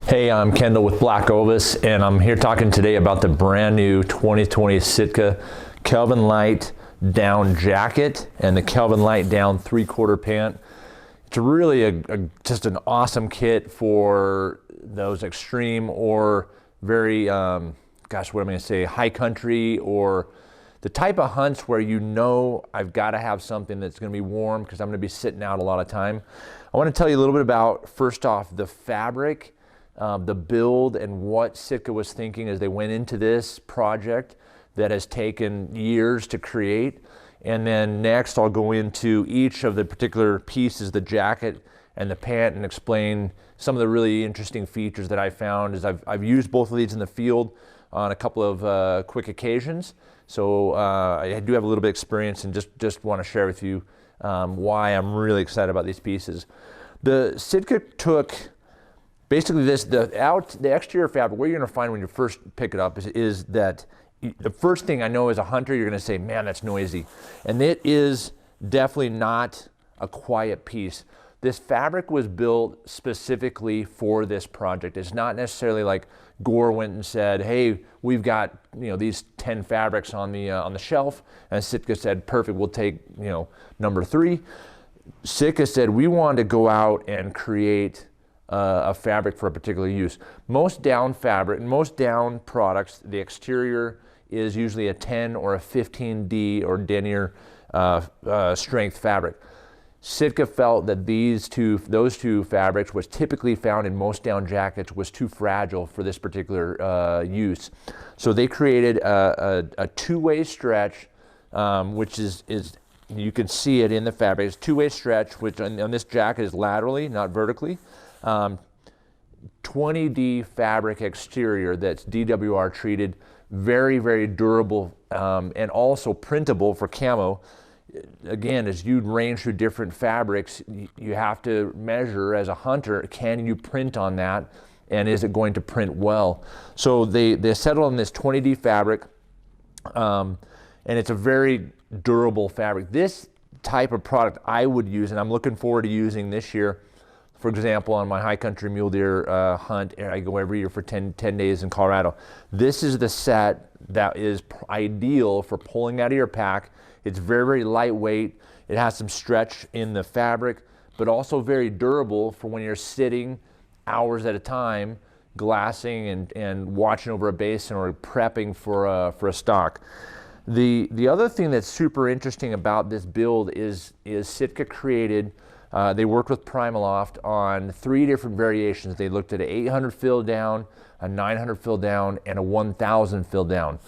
Hey, I'm Kendall with BlackOvis, and I'm here talking today about the brand new 2020 Sitka Kelvin Lite down jacket and the Kelvin Lite down 3/4 pant. It's really just an awesome kit for those extreme or very, gosh, what am I gonna say, high country, or the type of hunts where you know I've got to have something that's going to be warm because I'm going to be sitting out a lot of time. I want to tell you a little bit about, first off, the fabric, the build, and what Sitka was thinking as they went into this project that has taken years to create. And then next I'll go into each of the particular pieces, the jacket and the pant, and explain some of the really interesting features that I found as I've used both of these in the field on a couple of quick occasions. So I do have a little bit of experience, and just want to share with you why I'm really excited about these pieces. The Sitka took basically the exterior fabric. What you're going to find when you first pick it up is that the first thing I know as a hunter, you're going to say, man, that's noisy. And it is definitely not a quiet piece. This fabric was built specifically for this project. It's not necessarily like Gore went and said, hey, we've got these 10 fabrics on the shelf, and Sitka said, perfect, we'll take number 3. Sitka said, we wanted to go out and create a fabric for a particular use. Most down fabric, most down products, the exterior is usually a 10 or a 15D or denier strength fabric. Sitka felt that those two fabrics, which typically found in most down jackets, was too fragile for this particular use. So they created a two-way stretch, which is you can see it in the fabric. It's two-way stretch, which on this jacket is laterally, not vertically. 20D fabric exterior that's DWR treated, very, very durable, and also printable for camo. Again, as you range through different fabrics, you have to measure as a hunter, can you print on that, and is it going to print well? So they settled on this 20D fabric, and it's a very durable fabric. This type of product I would use, and I'm looking forward to using this year. For example, on my high country mule deer hunt, I go every year for 10 days in Colorado. This is the set that is ideal for pulling out of your pack. It's very, very lightweight. It has some stretch in the fabric, but also very durable for when you're sitting hours at a time, glassing and watching over a basin or prepping for a stock. The other thing that's super interesting about this build is Sitka created, they worked with Primaloft on 3 different variations. They looked at an 800 fill down, a 900 fill down, and a 1000 fill down.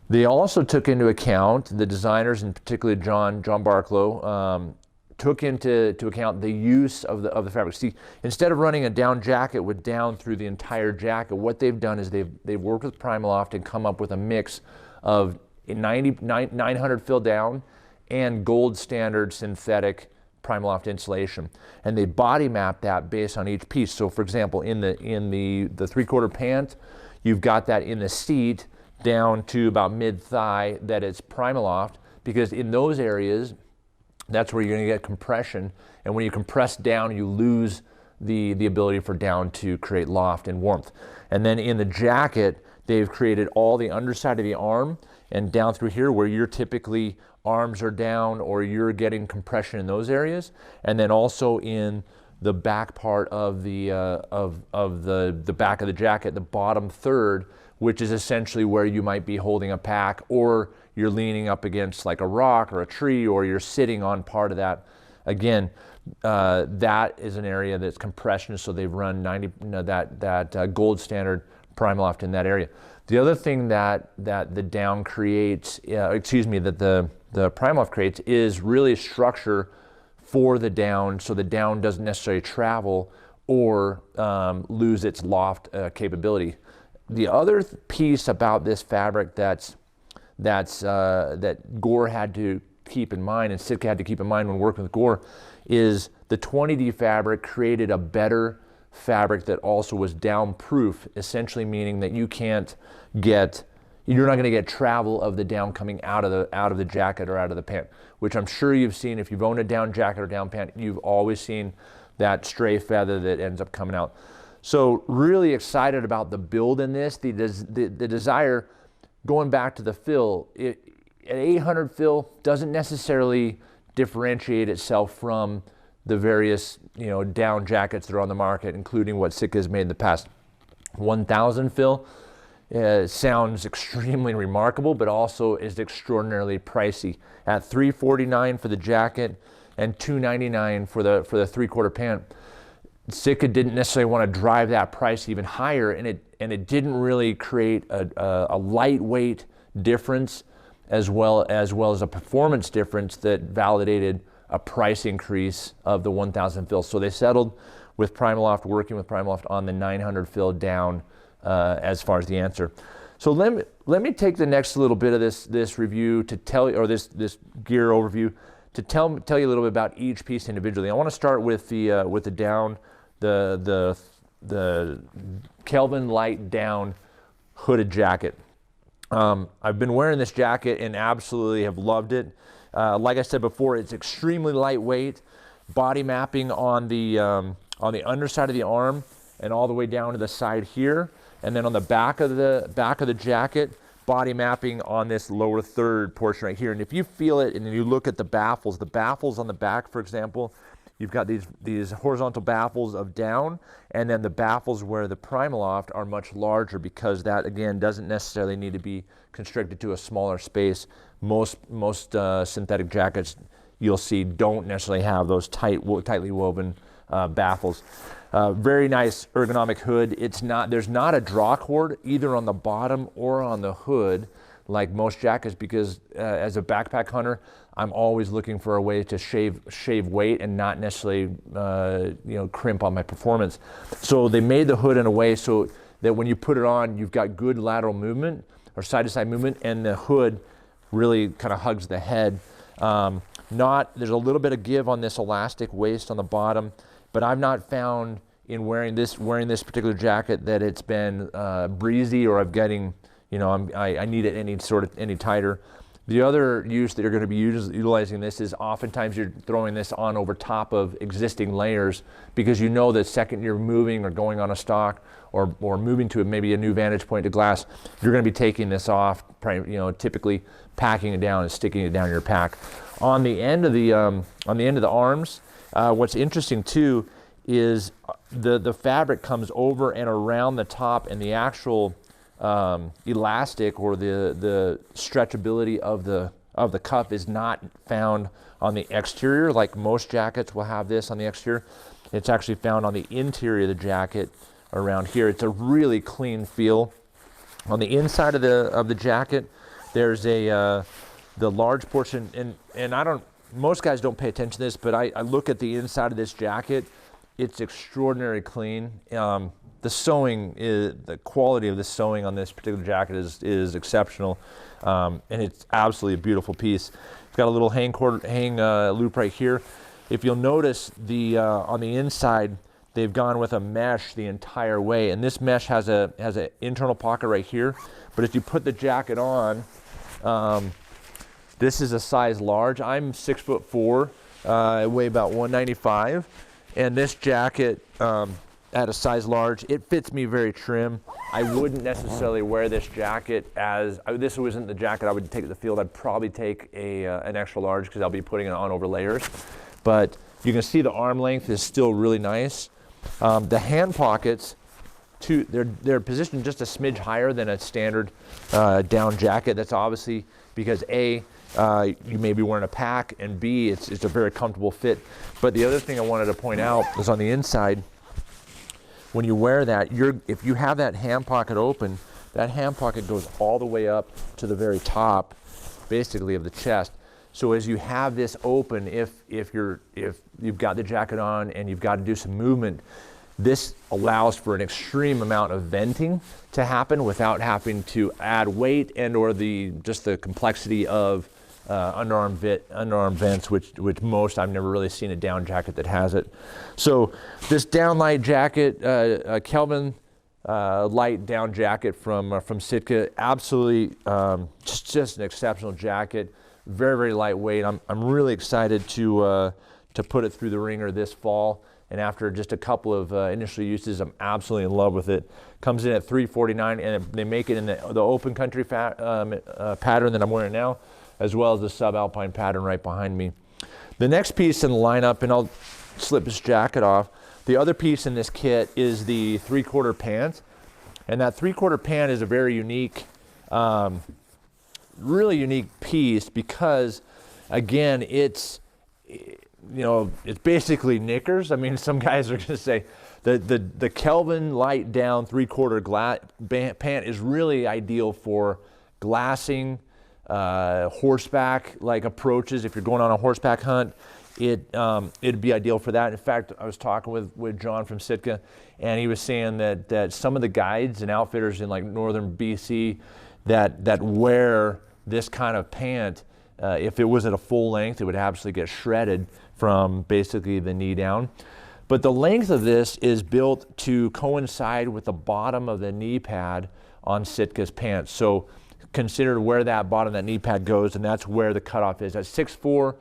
They also took into account, the designers, and particularly John Barklow, took into account the use of the fabric. See, instead of running a down jacket with down through the entire jacket, what they've done is they've worked with Primaloft and come up with a mix of 900 fill down and gold standard synthetic Primaloft insulation, and they body map that based on each piece. So, for example, in the 3/4 pant, you've got that in the seat down to about mid-thigh that it's Primaloft, because in those areas, that's where you're going to get compression, and when you compress down, you lose the ability for down to create loft and warmth. And then in the jacket, they've created all the underside of the arm and down through here where you're typically arms are down or you're getting compression in those areas, and then also in the back part of the back of the jacket, the bottom third, which is essentially where you might be holding a pack, or you're leaning up against like a rock or a tree, or you're sitting on part of that. Again, that is an area that's compression, so they've run that gold standard Primaloft in that area. The other thing that the down creates, that the Primaloft creates, is really structure for the down, so the down doesn't necessarily travel or lose its loft capability. The other piece about this fabric that Gore had to keep in mind, and Sitka had to keep in mind when working with Gore, is the 20D fabric created a better fabric that also was down proof, essentially meaning that you're not going to get travel of the down coming out of the jacket or out of the pant, which I'm sure you've seen. If you've owned a down jacket or down pant, you've always seen that stray feather that ends up coming out. So really excited about the build in this. The Desire, going back to the fill, at 800 fill doesn't necessarily differentiate itself from the various down jackets that are on the market, including what Sitka has made in the past. 1000 fill sounds extremely remarkable, but also is extraordinarily pricey. At $349 for the jacket and $299 for the 3/4 pant. Sitka didn't necessarily want to drive that price even higher, and it didn't really create a lightweight difference as well as a performance difference that validated a price increase of the 1000 fill. So they settled with Primaloft, working with Primaloft on the 900 fill down as far as the answer. So let me take the next little bit of this review to tell you, or this gear overview, to tell you a little bit about each piece individually. I want to start with the down, the Kelvin Lite down hooded jacket. I've been wearing this jacket and absolutely have loved it. Like I said before, it's extremely lightweight, body mapping on the underside of the arm and all the way down to the side here, and then on the back of the jacket, body mapping on this lower third portion right here. And if you feel it and you look at the baffles on the back, for example, you've got these horizontal baffles of down, and then the baffles where the Primaloft are much larger, because that, again, doesn't necessarily need to be constricted to a smaller space. Most synthetic jackets you'll see don't necessarily have those tightly woven baffles. Very nice ergonomic hood. There's not a draw cord either on the bottom or on the hood like most jackets, because as a backpack hunter, I'm always looking for a way to shave weight and not necessarily crimp on my performance. So they made the hood in a way so that when you put it on, you've got good lateral movement or side-to-side movement, and the hood really kind of hugs the head. There's a little bit of give on this elastic waist on the bottom, but I've not found in wearing this particular jacket that it's been breezy, or I'm getting, I need it any tighter. The other use that you're going to be utilizing this is oftentimes you're throwing this on over top of existing layers, because you know the second you're moving or going on a stock or moving to maybe a new vantage point to glass, you're going to be taking this off, typically packing it down and sticking it down your pack. On the end of the arms, what's interesting too is the fabric comes over and around the top, and the actual elastic or the stretchability of the cuff is not found on the exterior like most jackets will have this on the exterior. It's actually found on the interior of the jacket around here. It's a really clean feel. On the inside of the jacket, there's the large portion, and most guys don't pay attention to this, but I look at the inside of this jacket. It's extraordinarily clean. The sewing, the quality of the sewing on this particular jacket is exceptional, and it's absolutely a beautiful piece. It's got a little hang loop right here. If you'll notice, on the inside, they've gone with a mesh the entire way, and this mesh has an internal pocket right here. But if you put the jacket on, this is a size large. I'm 6'4", I weigh about 195, and this jacket at a size large, it fits me very trim. I wouldn't necessarily wear this jacket this wasn't the jacket I would take to the field. I'd probably take an extra large, because I'll be putting it on over layers. But you can see the arm length is still really nice. The hand pockets, they're positioned just a smidge higher than a standard down jacket. That's obviously because A, you may be wearing a pack, and B, it's a very comfortable fit. But the other thing I wanted to point out is on the inside, when you wear that, if you have that hand pocket open, that hand pocket goes all the way up to the very top, basically, of the chest. So as you have this open, if you've got the jacket on and you've got to do some movement, this allows for an extreme amount of venting to happen without having to add weight and/or just the complexity of underarm vents, which most, I've never really seen a down jacket that has it. So this down light jacket, Kelvin Lite down jacket from Sitka, absolutely just an exceptional jacket. Very, very lightweight. I'm really excited to to put it through the ringer this fall. And after just a couple of initial uses, I'm absolutely in love with it. Comes in at $349, and they make it in the Open Country pattern that I'm wearing now, as well as the Subalpine pattern right behind me. The next piece in the lineup, and I'll slip this jacket off, the other piece in this kit is the 3/4 pant. And that 3/4 pant is a very unique, really unique piece because, again, it's basically knickers. I mean, some guys are going to say the Kelvin Lite down 3/4 pant is really ideal for glassing, horseback like approaches. If you're going on a horseback hunt, it'd be ideal for that. In fact, I was talking with John from Sitka, and he was saying that some of the guides and outfitters in like northern BC that wear this kind of pant, if it was at a full length, it would absolutely get shredded from basically the knee down. But the length of this is built to coincide with the bottom of the knee pad on Sitka's pants. So consider where that bottom of that knee pad goes, and that's where the cutoff is. At 6'4",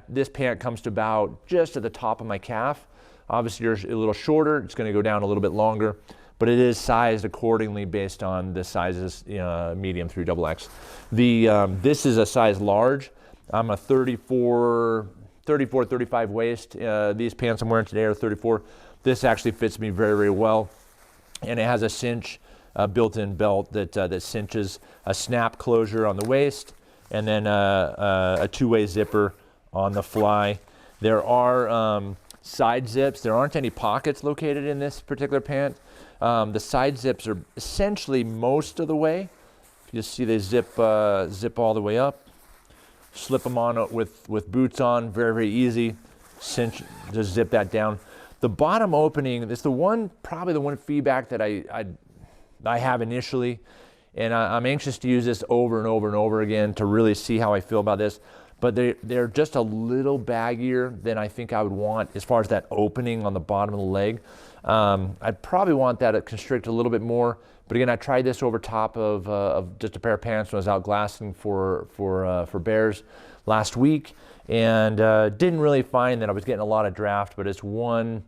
this pant comes to about just at the top of my calf. Obviously, you're a little shorter, it's going to go down a little bit longer, but it is sized accordingly based on the sizes, medium through XXX. This is a size large. I'm a 34, 35 waist. These pants I'm wearing today are 34. This actually fits me very, very well, and it has a cinch, built-in belt that cinches, a snap closure on the waist, and then a two-way zipper on the fly. There are side zips. There aren't any pockets located in this particular pant. The side zips are essentially most of the way. You see they zip all the way up. Slip them on with boots on, very, very easy. Cinch, just zip that down. The bottom opening is probably the one feedback that I have initially, and I'm anxious to use this over and over and over again to really see how I feel about this. But they're just a little baggier than I think I would want as far as that opening on the bottom of the leg. I'd probably want that to constrict a little bit more. But again, I tried this over top of just a pair of pants when I was out glassing for bears last week, and didn't really find that I was getting a lot of draft. But it's one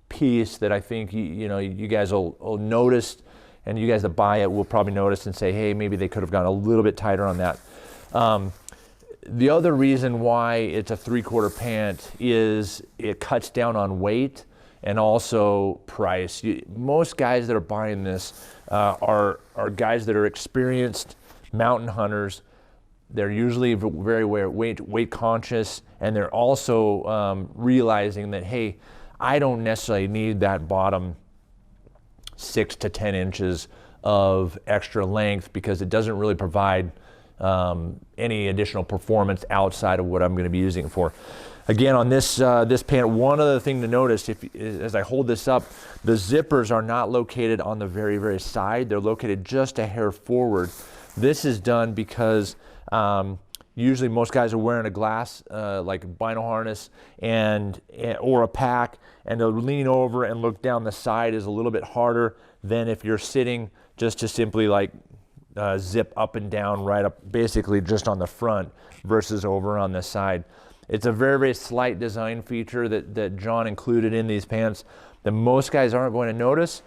piece that I think you guys will notice, and you guys that buy it will probably notice and say, hey, maybe they could have gone a little bit tighter on that. The other reason why it's a 3/4 pant is it cuts down on weight and also price. Most guys that are buying this are guys that are experienced mountain hunters. They're usually very weight conscious, and they're also realizing that, hey, I don't necessarily need that bottom 6 to 10 inches of extra length because it doesn't really provide any additional performance outside of what I'm going to be using it for. Again, on this pant, one other thing to notice, as I hold this up, the zippers are not located on the very, very side. They're located just a hair forward. This is done because usually most guys are wearing a glass, like a vinyl harness or a pack, and to lean over and look down the side is a little bit harder than if you're sitting just to simply like zip up and down right up, basically just on the front versus over on the side. It's a very, very slight design feature that John included in these pants that most guys aren't going to notice,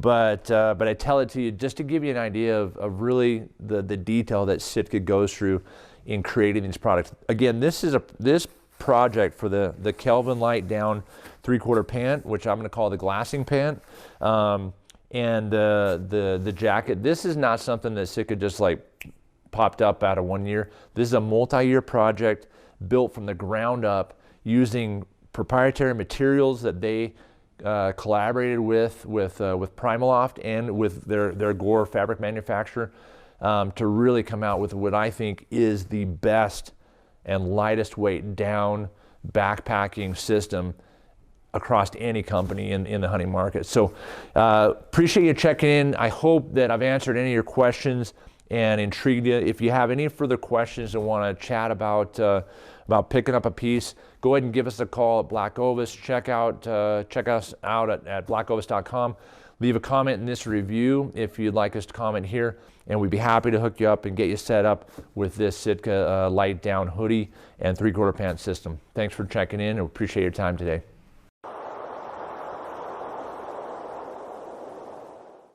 but I tell it to you just to give you an idea of really the detail that Sitka goes through in creating these products. Again, this project for the Kelvin Lite down 3/4 pant, which I'm going to call the glassing pant, and the jacket. This is not something that Sitka just like popped up out of 1 year. This is a multi-year project built from the ground up using proprietary materials that they collaborated with Primaloft and with their Gore fabric manufacturer to really come out with what I think is the best and lightest weight down backpacking system across any company in the hunting market. So appreciate you checking in. I hope that I've answered any of your questions and intrigued you. If you have any further questions and want to chat about picking up a piece, go ahead and give us a call at BlackOvis. Check us out at blackovis.com. Leave a comment in this review if you'd like us to comment here, and we'd be happy to hook you up and get you set up with this Sitka Lite down hoodie and 3/4 pant system. Thanks for checking in and appreciate your time today.